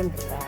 இருக்கா?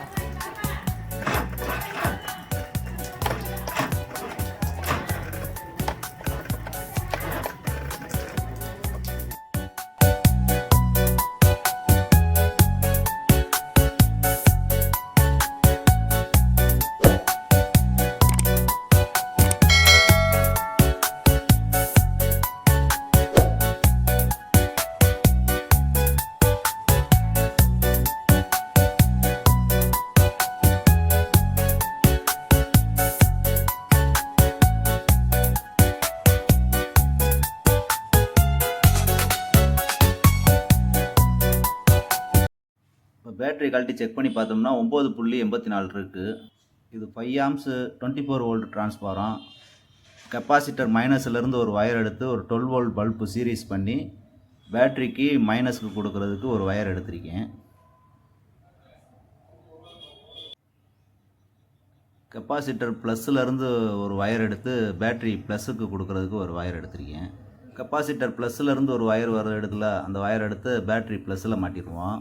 இப்போ பேட்டரி கழட்டி செக் பண்ணி பார்த்தோம்னா 9.84 இருக்குது. இது 5 ஆம்ஸு 24 வோல்ட் டிரான்ஸ்ஃபாரம். கெப்பாசிட்டர் மைனஸ்லேருந்து ஒரு வயர் எடுத்து ஒரு 12 வோல்ட் பல்பு சீரீஸ் பண்ணி பேட்டரிக்கு மைனஸுக்கு கொடுக்கறதுக்கு ஒரு வயர் எடுத்திருக்கேன். கெப்பாசிட்டர் ப்ளஸ்ஸிலேருந்து ஒரு வயர் எடுத்து பேட்டரி ப்ளஸ்ஸுக்கு கொடுக்கறதுக்கு ஒரு வயர் எடுத்திருக்கேன். கெப்பாசிட்டர் ப்ளஸ்ஸிலேருந்து ஒரு வயர் வர இடத்துல அந்த வயர் எடுத்து பேட்டரி ப்ளஸ்ஸில் மாட்டிடுவோம்.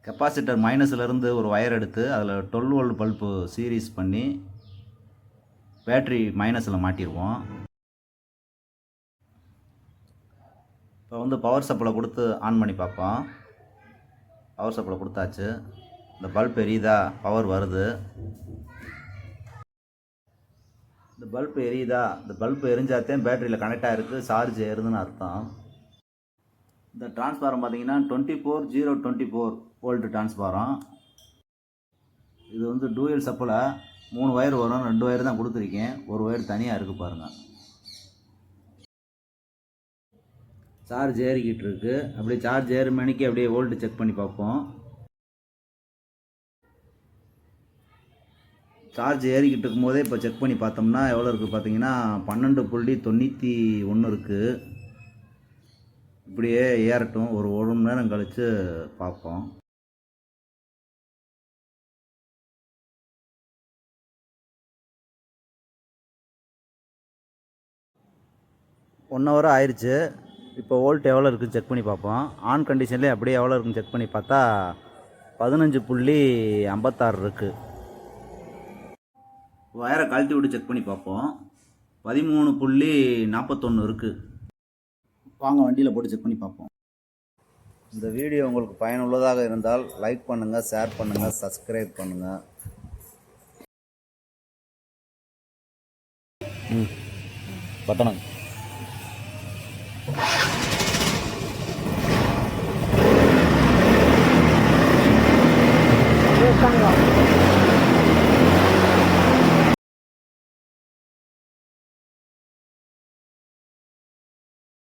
கெப்பாசிட்டர் மைனஸ்லேருந்து ஒரு வயர் எடுத்து அதில் 12 வோல்ட் பல்பு சீரீஸ் பண்ணி பேட்டரி மைனஸில் மாட்டிடுவோம். இப்போ பவர் சப்ளை கொடுத்து ஆன் பண்ணி பார்ப்போம். பவர் சப்ளை கொடுத்தாச்சு. இந்த பல்ப் எரியுதா? பவர் வருது. இந்த பல்ப் எரியுதா? இந்த பல்ப் எரிஞ்சாத்தான் பேட்டரியில் கனெக்ட் ஆகிருக்கு, சார்ஜ் ஏறுதுன்னு அர்த்தம். இந்த டிரான்ஸ்ஃபாரம் பார்த்தீங்கன்னா 24 வோல்ட் டிரான்ஸ்ஃபாரம். இது டூயல் சப்பில் 3 வயர் வரும், 2 வயர் தான் கொடுத்துருக்கேன், ஒரு வயர் தனியாக இருக்குது பாருங்கள். சார்ஜ் ஏறிக்கிட்டு இருக்கு. அப்படியே சார்ஜ் ஏறு மணிக்கு அப்படியே வோல்ட் செக் பண்ணி பார்ப்போம். சார்ஜ் ஏறிக்கிட்டு இருக்கும்போதே இப்போ செக் பண்ணி பார்த்தோம்னா எவ்வளோ இருக்குது பார்த்தீங்கன்னா 12.91 இருக்குது. இப்படியே ஏறட்டும், ஒரு மணி நேரம் கழித்து பார்ப்போம். ஒன் ஹவர் ஆயிடுச்சு. இப்போ வோல்ட் எவ்வளோ இருக்குன்னு செக் பண்ணி பார்ப்போம். ஆன் கண்டிஷன்லேயே அப்படியே எவ்வளோ இருக்குன்னு செக் பண்ணி பார்த்தா 15.56 இருக்குது. வயரை கழட்டி விட்டு செக் பண்ணி பார்ப்போம். 13.41 இருக்குது. வாங்க வண்டியில் போட்டு செக் பண்ணி பார்ப்போம். இந்த வீடியோ உங்களுக்கு பயனுள்ளதாக இருந்தால் லைக் பண்ணுங்கள், ஷேர் பண்ணுங்கள், சப்ஸ்கிரைப் பண்ணுங்கள். பட்டணம் இருக்காங்க.